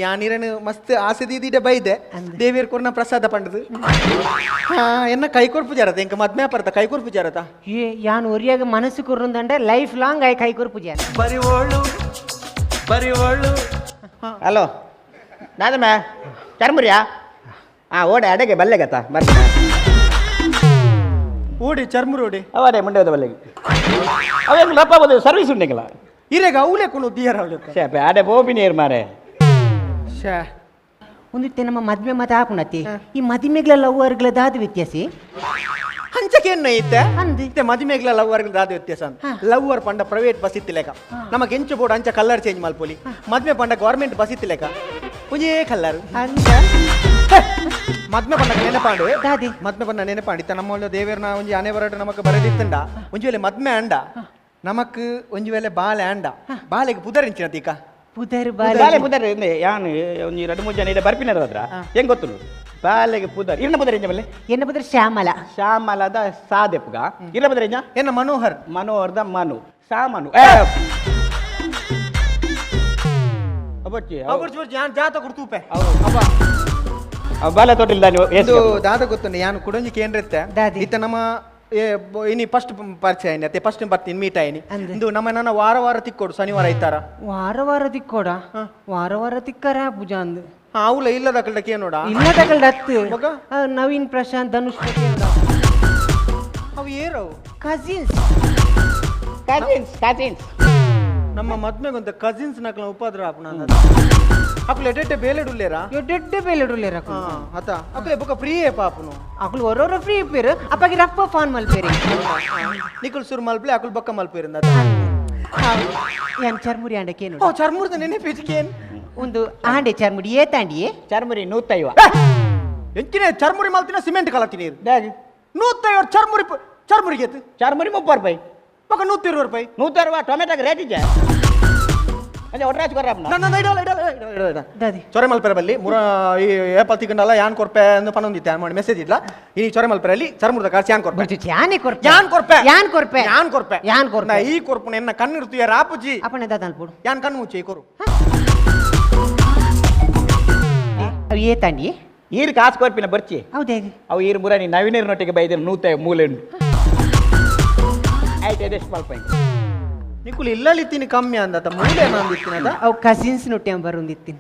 ಯಾನಿರನು ಮಸ್ತ್ ಆಸೆ ದೀದಿಡೆ ಬೈದೆ ದೇವಿಯರ್ ಕೊರ್ನ ಪ್ರಸಾದ ಪಂಡದು ಎನ್ನ ಕೈಕೊರ್ ಪೂಜಾರತ ಎಂಕ ಮದ್ಮೆ ಪರ್ತ ಕೈಕೊರ್ ಪೂಜಾರತ ಏ ಯಾನ್ ಒರಿಯಾಗ ಮನಸ್ಸು ಕೊರ್ರಂದಂಡೆ ಲೈಫ್ ಲಾಂಗ್ ಆಯ್ ಕೈಕೊರ್ ಪೂಜಾರ ಬರಿ ಓಳು ಹಲೋ ನಾದಮ್ಮ ಚರ್ಮುರಿಯಾ ಓಡೆ ಅಡೆಗೆ ಬಲ್ಲೆಗತ್ತ ಬರ್ತೀನಿ ಓಡಿ ಚರ್ಮುರು ಓಡಿ ಅವಡೆ ಮುಂಡೆ ಹೋದ ಬಲ್ಲೆಗೆ ಅವೇನು ಲಪ್ಪ ಬಂದು ಸರ್ವಿಸ್ ಉಂಡೆಗಲ್ಲ ಇರೇಗ ಅವಲೇ ಕೊನು ದಿಯರ ಶೇಪೆ ಅಡೆ ಬೋಬಿನೇರ್ ಮಾರೆ ಶೇ ಒಂದಿತ್ತೆ ನಮ್ಮ ಮದ್ವೆ ಮತ ಹಾಕುಣತಿ ಈ ಮದಿಮೆಗ್ಲ ಲವ್ವರ್ಗಳ ದಾದ ವ್ಯತ್ಯಾಸಿ ಹಂಚಕ್ಕೆ ಏನು ಐತೆ ಅಂದೆ ಮದಿಮೆಗ್ಲ ಲವ್ವರ್ಗಳ ದಾದ ವ್ಯತ್ಯಾಸ ಲವ್ವರ್ ಪಂಡ ಪ್ರೈವೇಟ್ ಬಸ್ ಇತ್ತಿಲೇಕ ನಮಗೆ ಕೆಂಚು ಬೋರ್ಡ್ ಅಂಚ ಕಲರ್ ಚೇಂಜ್ ಮಲ್ಪೊಲಿ ಮದ್ವೆ ಪಂಡ ಗವರ್ಮೆಂಟ್ ಬಸ್ ಇತ್ತಿಲೇಕ ಒಂಜೇ ಕಲ್ಲರ್ ಮದ್ಮೆ ಪಂಡ ನೆನಪಾಂಡು ದಾದಿ ಮದ್ಮೆ ಪಂಡ ನೆನಪಾಂಡಿತ್ತ ನಮ್ಮ ದೇವೇರ್ನ ಒಂಜಿ ಆನೆ ಬರಟ ನಮಕ್ ಬರದಿತ್ತಂಡ ಒಂಜಿ ವೇಳೆ ಮದ್ಮೆ ಅಂಡ ನಮಕ್ ಒಂಜಿ ವೇಳೆ ಬಾಲೆ ಅಂಡ ಬಾಲೆಗೆ ಪುದರಿಂಚಿನ ತೀಕ ಪುದರ್ ಬಾಲೆ ಪುದರ್ ಯಾನು ಒಂಜಿ 2-3 ಜನ ಇದೆ ಬರ್ಪಿನರ ಹತ್ರ ಹೆಂಗ್ ಗೊತ್ತು ಬಾಲೆಗೆ ಪುದರ್ ಇರ್ನ ಪುದರ್ ಎಂಜ ಬಲ್ಲೆ ಎನ್ನ ಪುದರ್ ಶ್ಯಾಮಲ ಶ್ಯಾಮಲದ ಸಾದೆಪ್ಗ ಇರ್ನ ಪುದರ್ ಎಂಜ ಎನ್ನ ಮನೋಹರ್ ಮನೋಹರ್ದ ಮನು ಸಾಮನು ಅಬಚ್ಚಿ ಯಾನ್ ಜಾತ ಕೊಡ್ತೂಪೆ ಬಾಲೆ ತೋಟಿಲ್ ಇದು ದಾದ ಗೊತ್ತುಂಡೆ ಯಾನು ಕುಡಂಜಿ ಕೇಂದ್ರತ್ತೆ ಇತ್ತ ನಮ್ಮ ಇನಿ ಫಸ್ಟ್ ಪರಿಚಯ ಆಯ್ನಿ ಅತ್ತೆ ಫಸ್ಟ್ ಬರ್ತೀನಿ ಮೀಟ್ ಆಯ್ನಿ ಇದು ನಮ್ಮ ನನ್ನ ವಾರ ತಿಕ್ಕೋಡು ಶನಿವಾರ ಐತಾರ ವಾರ ತಿಕ್ಕೋಡ ವಾರ ತಿಕ್ಕಾರ ಪೂಜಾ ಅಂದ್ ಅವಳ ಇಲ್ಲದ ಕಲ್ಡಕ್ಕೆ ನೋಡ ಇಲ್ಲದ ಕಲ್ಡ ಹತ್ತು ನವೀನ್ ಪ್ರಶಾಂತ್ ಧನುಷ್ ಅವು ಏರವು ಕಸಿನ್ಸ್ ನಮ್ಮ ಮದ್ಮೆಗೊಂತ ಕಸಿನ್ಸ್ ನಕ್ಲ ಉಪದ್ರ ಆಪುನ ಅಕ್ಲು ಎಡ್ಡೆ ಬೇಲೆಡುಲ್ಲೇರಾ ಎಡ್ಡೆ ಬೇಲೆಡುಲ್ಲೇರಾ ಅತ ಅಕ್ಲೆ ಬೊಕ ಫ್ರೀಯೇ ಪಾಪುನು ಅಕ್ಲು ಒರೋರ ಫ್ರೀ ಇಪ್ಪೇರು ಅಪ್ಪಗೆ ರಪ್ಪ ಫಾನ್ ಮಲ್ಪೇರಿ ನಿಕುಲ್ ಸುರ್ ಮಲ್ಪಲೆ ಅಕ್ಲು ಬೊಕ್ಕ ಮಲ್ಪೇರಿಂದ ಯಾನ್ ಚರ್ಮುರಿ ಆಂಡಕೇನು ಓ ಚರ್ಮುರ್ದ ನೆನೆ ಪೇಜಿಕೇನ್ ಒಂದು ಆಂಡೆ ಚರ್ಮುರಿ ಏತಾಂಡಿಯೇ ಚರ್ಮುರಿ 150 ಎಂಚಿನ ಚರ್ಮುರಿ ಮಲ್ತಿನ ಸಿಮೆಂಟ್ ಕಲತಿನಿ 150 ಚರ್ಮುರಿಗೆ ಚರ್ಮುರಿ 30 ರೂಪಾಯಿ ಬೊಕ 120 ರೂಪಾಯಿ 160 ಟೊಮೆಟೊಗೆ ರೇಟ್ ಇದೆ ಅದೇ ಒಟ್ರಾಜ್ ಚೊರೆ ಮಲ್ಪೆರೆ ಬಲ್ಲಿ ಈ ಏಪತ್ತಿ ಗಂಡಲ್ಲ ಯಾನ್ ಕೊರ್ಪೆ ಅಂದು ಪನ್ನೊಂದಿತ್ತೆ ಮಾಡಿ ಮೆಸೇಜ್ ಇಡ್ಲ ಈ ಚೊರೆ ಮಲ್ಪೆರಲ್ಲಿ ಚರ್ಮುರ್ದ ಕಾಸು ಯಾನ್ ಕೊರ್ಪೆ ಈ ಕೊರ್ಪುನ ಎನ್ನ ಕಣ್ಣಿರ್ತೀಯ ರಾಪುಜಿ ಅಪ್ಪನೆ ದಾದಲ್ಪುಡು ಯಾನ್ ಕಣ್ಣು ಮುಚ್ಚಿ ಕೊರು ಅವು ಏತಾಂಡಿ ಈರು ಕಾಸು ಕೊರ್ಪಿನ ಬರ್ಚಿ ಹೌದೇ ಅವು ಈರು ಮುರಾನಿ ನವೀನರ್ನೊಟ್ಟಿಗೆ ಬೈದಿರು 150 ಮೂಲೆಂಡು ಆಯ್ತು ಅದೆಷ್ಟು ಮಲ್ಪೈ ನಿಕುಲ್ ಇಲ್ಲಲಿತ್ತೀನಿ ಕಮ್ಮಿ ಅಂದತ ಮೂಲೆ ಅಂದಿತ್ತಿನದ ಅವು ಕಸಿನ್ಸ್ ನೊಟ್ಟೆ ಬರುಂದಿತ್ತೀನಿ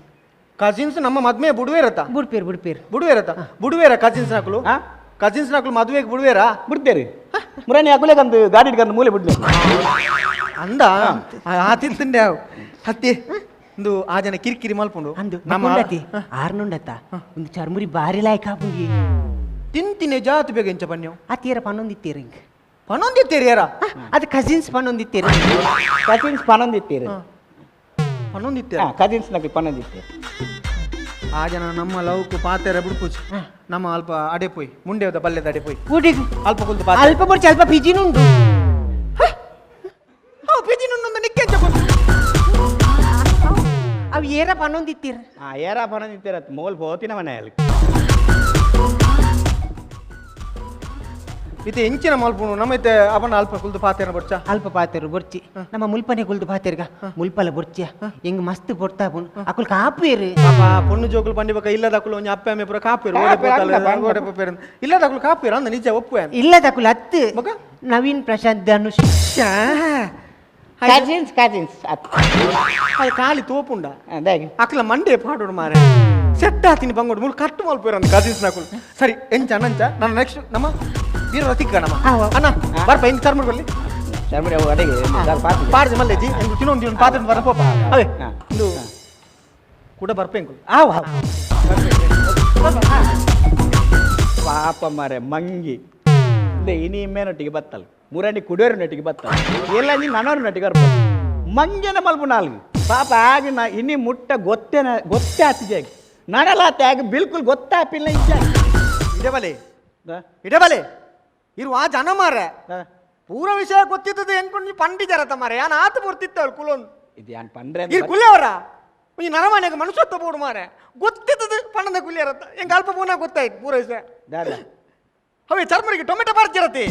ಕಸಿನ್ಸ್ ನಮ್ಮ ಮದ್ಮೆ ಬುಡುವೇರತ ಬುಡುವೇರ ಕಸಿನ್ಸ್ ನಕಲು ಮದುವೆಗೆ ಬುಡುವೇರಾ ಬಿಡ್ತೇರಿ ಮುರಾನಿ ಅಗುಲೆ ಕಂದು ಗಾಡಿ ಕಂದು ಮೂಲೆ ಬಿಡ್ಲಿ ಅಂದ ಆತಿತ್ತಂಡೆ ಹತ್ತಿ ಒಂದು ಆ ಜನ ಕಿರಿಕಿರಿ ಮಲ್ಪುಂಡು ಅಂದು ನಮ್ಮ ಆರ್ನುಂಡತ್ತ ಒಂದು ಚರ್ಮುರಿ ಬಾರಿ ಲಾಯ್ಕ ಹಾಪುಂಗಿ ತಿಂತಿನಿ ಜಾತಿ ಬೇಗ ಎಂಚ ಬನ್ಯವು ಅತೀರ ಪನ್ನೊಂದಿತ್ತೀರಿ ಹಿಂಗೆ ಪನ್ನೊಂದಿತ್ತೀರಿ ಯಾರ ಅದು ಕಸಿನ್ಸ್ ಪನ್ನೊಂದಿತ್ತೀರಿ ಕಸಿನ್ಸ್ ನಕಲಿ ಪನ್ನೊಂದಿತ್ತೀರಿ ಆ ಜನ ನಮ್ಮ ಲವ್ಕು ಪಾತೆರ ಬಿಡ್ಪುಚ್ ನಮ್ಮ ಅಲ್ಪ ಅಡೆ ಪೋಯ್ ಮುಂಡೆ ಬಲ್ಲೆದ ಅಡೆ ಪೋಯ್ ಊಟಿಗೆ ಅಲ್ಪ ಕುಲ್ತು ಅಲ್ಪ ಬರ್ಚಿ ಅಲ್ಪ ಪಿಜಿನುಂಡು ಪಿಜಿನುಂಡು ನಿಕ್ಕೆಂಚ ಅವು ಏರ ಪನ್ನೊಂದಿತ್ತೀರ ಏರ ಪನ್ನೊಂದಿತ್ತೀರ ಮೋಲ್ ಹೋತಿನ ಮನೆಯಲ್ಲಿ ಇದು ಎಂಚಿನ ಮಲ್ಪುನು ನಮ್ಮ ಇತ್ತೆ ಅವನ ಅಲ್ಪ ಕುಲ್ದು ಪಾತೆರ ಬರ್ಚ ಅಲ್ಪ ಪಾತೆರು ಬರ್ಚಿ ನಮ್ಮ ಮುಲ್ಪನೆ ಕುಲ್ದು ಪಾತೆರ್ಗ ಮುಲ್ಪಲ ಬರ್ಚಿಯ ಹೆಂಗ್ ಮಸ್ತ್ ಬರ್ತಾ ಪುನ್ ಅಕುಲ್ ಕಾಪೇರು ಪಾಪ ಪೊಣ್ಣು ಜೋಗುಲು ಬಂದಿಬೇಕ ಇಲ್ಲದ ಅಕುಲು ಒಂಜಿ ಅಪ್ಪ ಅಮ್ಮೆ ಪುರ ಕಾಪೇರು ಓಡೆ ಪೇರು ಇಲ್ಲದ ಅಕುಲು ಕಾಪೇರು ಅಂದ ನಿಜ ಒಪ್ಪು ಇಲ್ಲದ ಅಕುಲ್ ಹತ್ತು ನವೀನ್ ಪ್ರಶಾಂತ್ ಧನುಷ್ ಕಸಿನ್ಸ್ ಅದು ಖಾಲಿ ತೋಪುಂಡ ಅಕ್ಲ ಮಂಡೆ ಪಾಡೋಡು ಮಾರೆ ಸೆಟ್ ಆತೀನಿ ಬಂಗೋಡು ಮುಲ್ ಕಟ್ಟು ಮಲ್ಪೇರು ಅಂದ ಕಸಿನ್ಸ್ ನಕುಲು ಸರಿ ಎಂಚ ನಂಚ ನನ್ನ ನೆಕ್ಸ್ಟ್ ನಮ್ಮ ವೀರ ರತಿಕ ನಮ್ಮ ಅಣ್ಣ ಬರ್ಪ ಹಿಂಗೆ ಚರ್ಮುರ್ ಬಲ್ಲಿ ಚರ್ಮುರಿ ಅವು ಅಡೆಗೆ ಪಾಡ್ದೆ ಮಲ್ಲೇಜಿ ಎಂದು ತಿನ್ನೊಂದು ಪಾತ್ರ ಬರಪ್ಪ ಅವೇ ಇದು ಕೂಡ ಬರ್ಪೇಂಕು ಪಾಪ ಮಾರೆ ಮಂಗಿ ಇನಿ ಮೇನೊಟ್ಟಿಗೆ ಬತ್ತಲ್ಲ ಮುರಾಣಿ ಕುಡಿಯೋರನೊಟ್ಟಿಗೆ ಬತ್ತಲ್ಲ ಎಲ್ಲ ನೀ ನನ್ನವ್ರನೊಟ್ಟಿಗೆ ಬರ್ಪ ಮಂಜನ ಮಲ್ಪು ನಾಲ್ಕು ಪಾಪ ಆಗ ನಾ ಇನಿ ಮುಟ್ಟ ಗೊತ್ತೇ ಆತಿದೆ ನಡಲಾತೆ ಆಗ ಬಿಲ್ಕುಲ್ ಗೊತ್ತಾಪಿಲ್ಲ ಇಡೆ ಬಲೆ ಇರುವ ಜನ ಮಾರೆ ಪೂರ ವಿಷಯ ಗೊತ್ತಿದ್ದದು ಎನ್ಕೊಂಡು ಪಂಡಿಜರತ ಮಾರೆ ಯಾನ್ ಆತ ಬರ್ತಿತ್ತವಳು ಕುಲೊಂದು ಇದು ಯಾನ್ ಪಂಡ್ರೆ ಕುಲಿಯವರ ಈ ನರಮನೆಗೆ ಮನುಷ್ಯತ್ವ ಬೋಡು ಮಾರೆ ಗೊತ್ತಿದ್ದದು ಪಣ್ಣದ ಕುಲಿಯರತ್ತ ಹೆಂಗ ಅಲ್ಪ ಪೂನ ಗೊತ್ತಾಯ್ತು ಪೂರ ವಿಷಯ ಅವೇ ಚರ್ಮರಿಗೆ ಟೊಮೆಟೊ ಬಾರ್ತಿರತ್ತೆ